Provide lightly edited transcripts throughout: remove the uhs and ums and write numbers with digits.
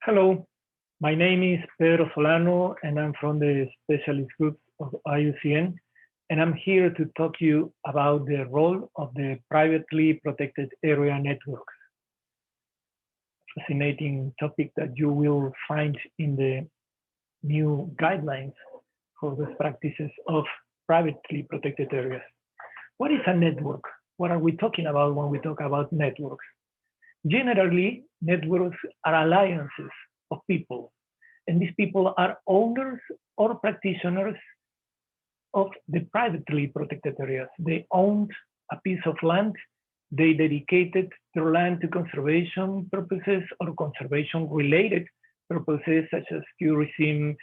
Hello, my name is Pedro Solano and I'm from the specialist group of IUCN, and I'm here to talk to you about the role of the privately protected area networks. Fascinating topic that you will find in the new guidelines for the practices of privately protected areas. What is a network? What are we talking about when we talk about networks? Generally, networks are alliances of people, and these people are owners or practitioners of the privately protected areas. They owned a piece of land, they dedicated their land to conservation purposes or conservation related purposes such as tourism,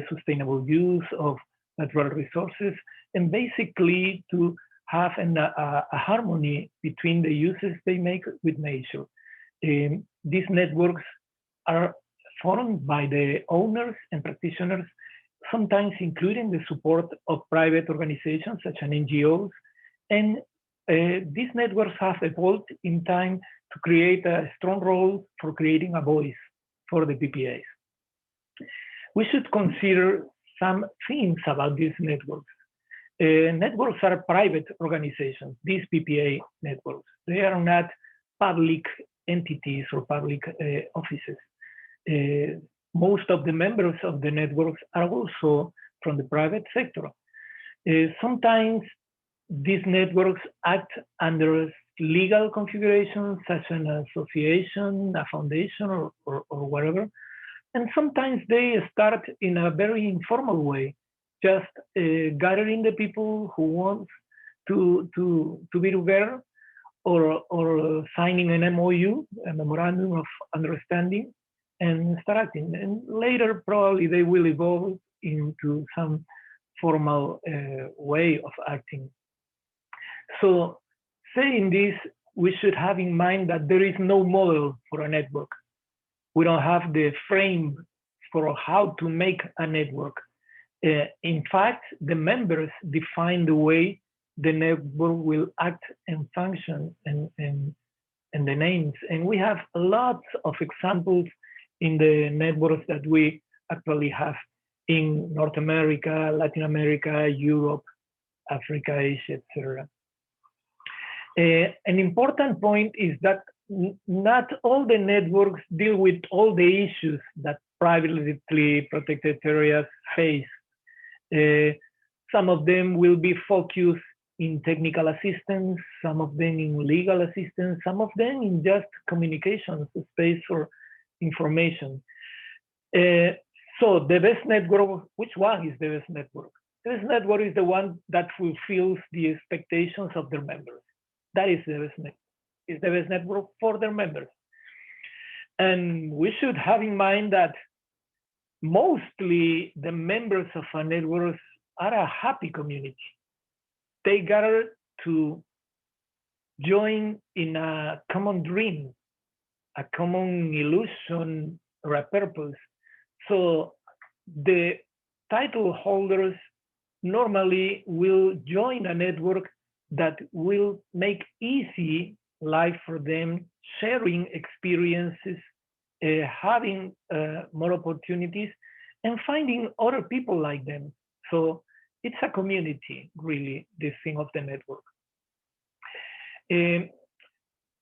sustainable use of natural resources, and basically to have a harmony between the uses they make with nature. These networks are formed by the owners and practitioners, sometimes including the support of private organizations such as NGOs. And these networks have evolved in time to create a strong role for creating a voice for the PPAs. We should consider some things about these networks. Networks are private organizations, these PPA networks. They are not public entities or public offices. Most of the members of the networks are also from the private sector. Sometimes these networks act under legal configurations such as an association, a foundation, or whatever. And sometimes they start in a very informal way, just gathering the people who want to be together, or signing an MOU, a memorandum of understanding, and start acting. And later, probably they will evolve into some formal way of acting. So saying this, we should have in mind that there is no model for a network. We don't have the frame for how to make a network. In fact, the members define the way the network will act and function and the names. And we have lots of examples in the networks that we actually have in North America, Latin America, Europe, Africa, Asia, etc. An important point is that not all the networks deal with all the issues that privately protected areas face. Some of them will be focused in technical assistance, some of them in legal assistance, some of them in just communications space for information. So the best network, which one is the best network? The best network is the one that fulfills the expectations of their members. That is the best network. It's the best network for their members. And we should have in mind that mostly the members of a network are a happy community. They gather to join in a common dream, a common illusion, or a purpose. So the title holders normally will join a network that will make easy life for them, sharing experiences, having more opportunities, and finding other people like them. So it's a community, really, this thing of the network.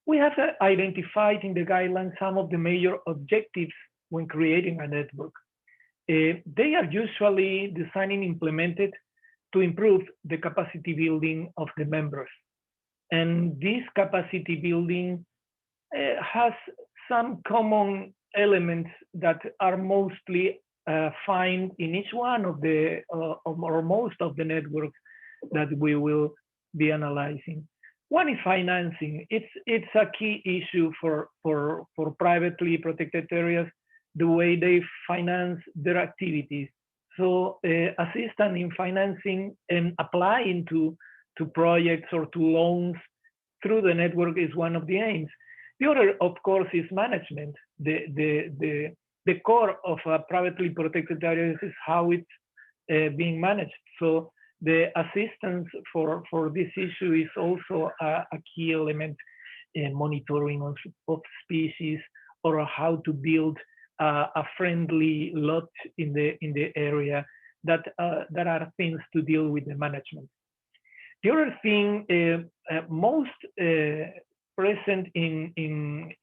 We have identified in the guidelines some of the major objectives when creating a network. They are usually designed and implemented to improve the capacity building of the members. And this capacity building has some common elements that are mostly found in each one of the, or most of the networks that we will be analyzing. One is financing. It's a key issue for privately protected areas, the way they finance their activities. So assistance in financing and applying to projects or to loans through the network is one of the aims. The other, of course, is management. The core of privately protected areas is how it's being managed. So the assistance for this issue is also a key element in monitoring of species, or how to build a friendly lot in the area that are things to deal with the management. The other thing, most present in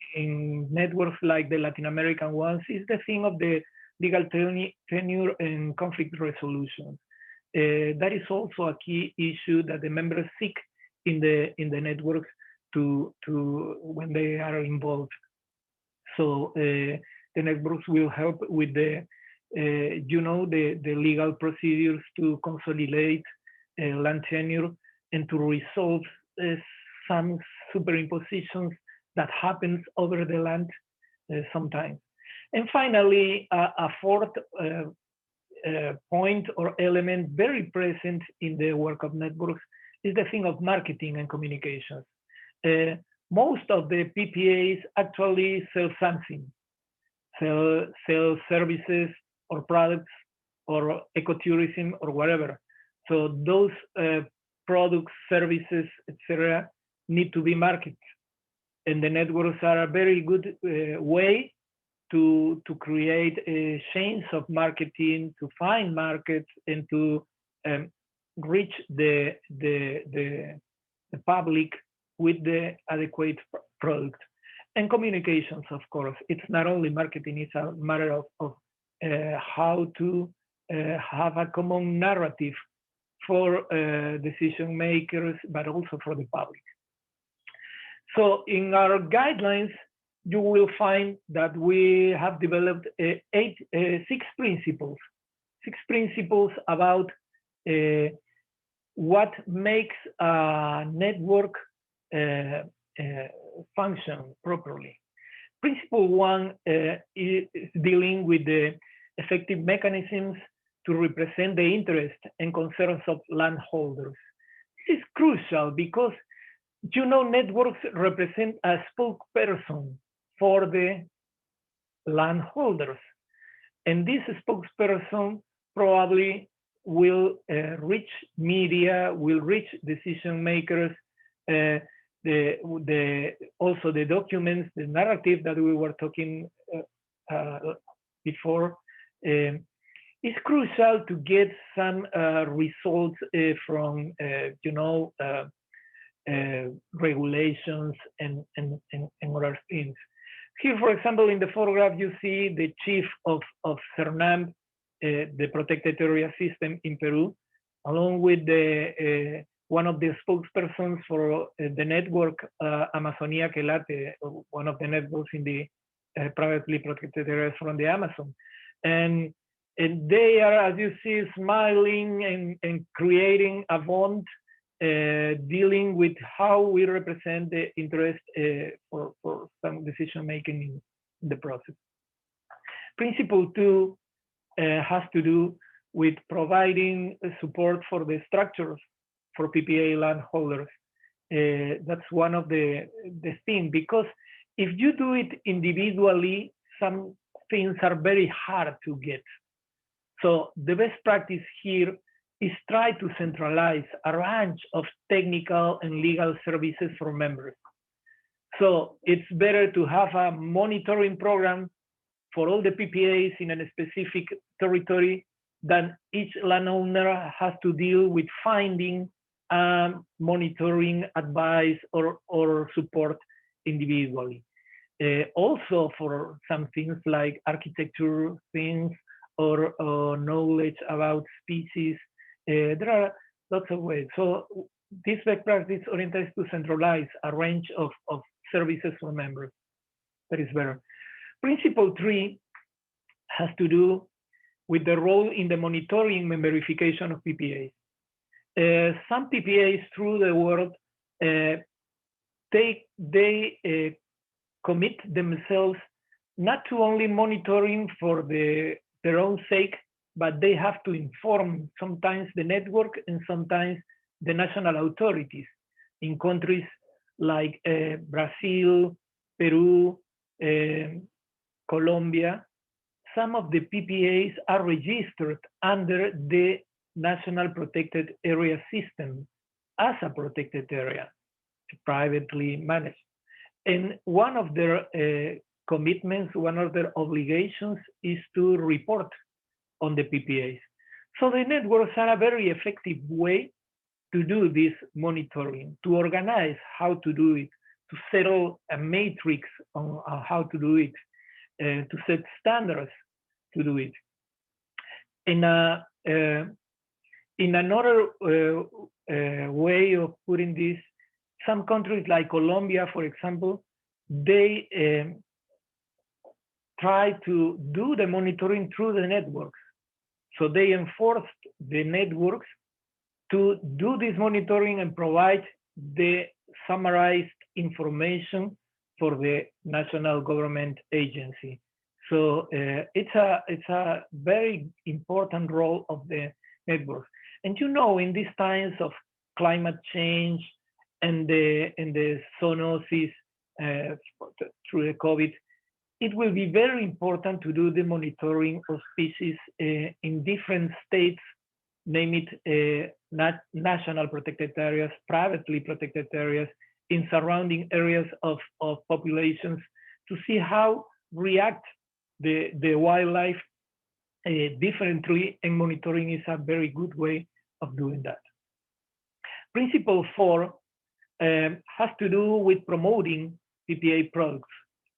networks like the Latin American ones, is the thing of the legal tenure and conflict resolution. That is also a key issue that the members seek in the networks to when they are involved. So the networks will help with the the legal procedures to consolidate land tenure and to resolve some superimpositions that happens over the land sometimes. And finally, a fourth point or element very present in the work of networks is the thing of marketing and communications. Most of the PPAs actually sell something, sell services or products or ecotourism or whatever. So those products, services, etc., need to be marketed, and the networks are a very good way to create a chains of marketing, to find markets, and to reach the public with the adequate product. And communications, of course, it's not only marketing; it's a matter of how to have a common narrative for decision makers, but also for the public. So in our guidelines, you will find that we have developed six principles about what makes a network function properly. Principle one is dealing with the effective mechanisms to represent the interests and concerns of landholders. This is crucial because networks represent a spokesperson for the landholders. And this spokesperson probably will reach media, will reach decision makers, also the documents, the narrative that we were talking before. It's crucial to get some results from, regulations and other things. Here, for example, in the photograph, you see the chief of CERNAM, the protected area system in Peru, along with one of the spokespersons for the network, Amazonia Quelate, one of the networks in the privately protected areas from the Amazon. And they are, as you see, smiling and creating a bond, dealing with how we represent the interest for some decision making in the process. Principle two has to do with providing support for the structures for PPA landholders. That's one of the things, because if you do it individually, some things are very hard to get. So the best practice here is try to centralize a range of technical and legal services for members. So it's better to have a monitoring program for all the PPAs in a specific territory than each landowner has to deal with finding monitoring advice or support individually. Also for some things like architecture things or knowledge about species, there are lots of ways. So this best practice orients to centralize a range of services for members. That is better. Principle three has to do with the role in the monitoring and verification of PPAs. Some PPAs through the world, they commit themselves not to only monitoring for their own sake, but they have to inform sometimes the network and sometimes the national authorities in countries like Brazil, Peru, Colombia. Some of the PPAs are registered under the National Protected Area System as a protected area, privately managed. And one of their commitments, one of their obligations is to report on the PPAs. So the networks are a very effective way to do this monitoring, to organize how to do it, to settle a matrix on how to do it, to set standards to do it. In another way of putting this, some countries like Colombia, for example, they try to do the monitoring through the networks. So they enforced the networks to do this monitoring and provide the summarized information for the national government agency. So it's a very important role of the networks. And you know, in these times of climate change and the zoonosis through the COVID, it will be very important to do the monitoring of species in different states, name it national protected areas, privately protected areas, in surrounding areas of populations, to see how react the wildlife differently, and monitoring is a very good way of doing that. Principle 4 has to do with promoting PPA products.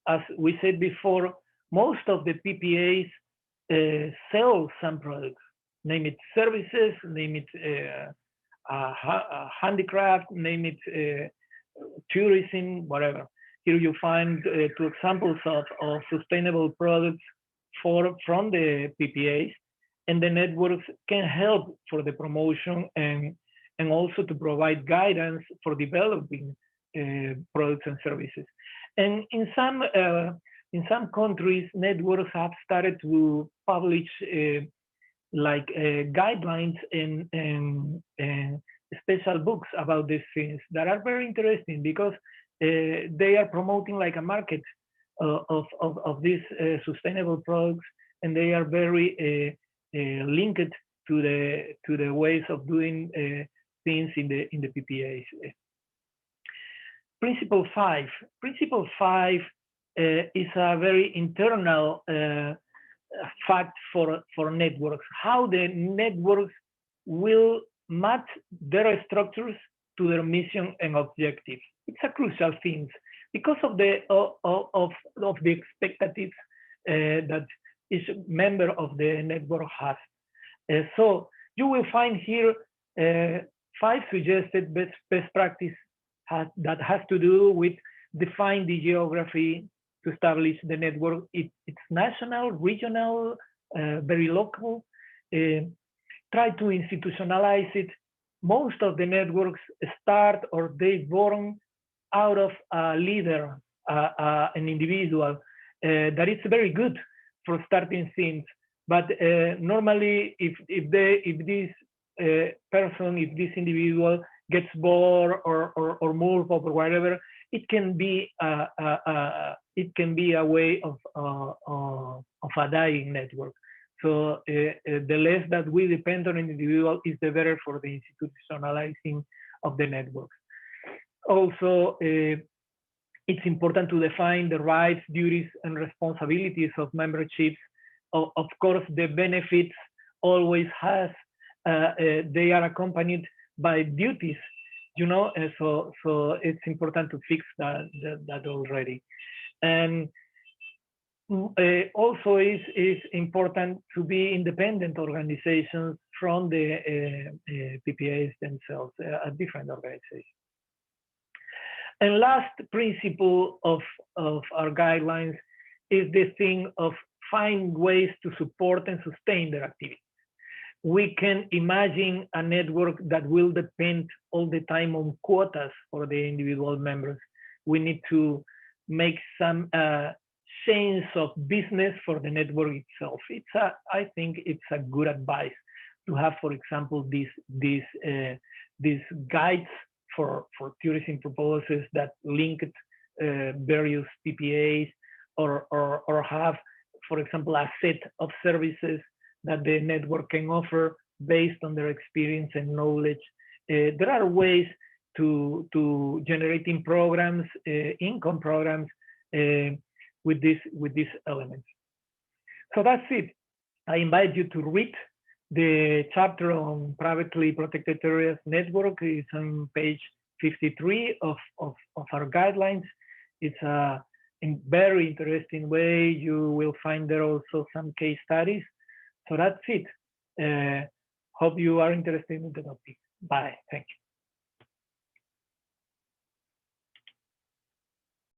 As we said before, most of the PPAs sell some products, name it services, name it handicraft, name it tourism, whatever. Here you find 2 examples of sustainable products from the PPAs, and the networks can help for the promotion and also to provide guidance for developing products and services. And in some countries, networks have started to publish guidelines and special books about these things that are very interesting, because they are promoting like a market of these sustainable products, and they are very linked to the ways of doing things in the PPAs. Principle 5. Principle 5 is a very internal fact for networks, how the networks will match their structures to their mission and objectives. It's a crucial thing because of the expectations that each member of the network has. So you will find here 5 suggested best practice that has to do with define the geography to establish the network. It's national, regional, very local. Try to institutionalize it. Most of the networks start or they born out of a leader, an individual that is very good for starting things. But normally, if this person, if this individual gets bored or move or whatever, it can be a way of a dying network. So the less that we depend on an individual is the better for the institutionalizing of the networks. Also, it's important to define the rights, duties, and responsibilities of memberships. Of course, the benefits always they are accompanied by duties, you know, so it's important to fix that already. And also is important to be independent organizations from the PPAs themselves, a different organization. And last principle of our guidelines is the thing of find ways to support and sustain their activity. We can imagine a network that will depend all the time on quotas for the individual members. We need to make some change of business for the network itself. I think it's a good advice to have, for example, these guides for tourism proposals that link various PPAs, or have, for example, a set of services that the network can offer based on their experience and knowledge. There are ways to generating programs, income programs, with these elements. So that's it. I invite you to read the chapter on privately protected areas network. It's on page 53 of our guidelines. It's a very interesting way. You will find there also some case studies. So that's it. Hope you are interested in the topic. Bye. Thank you.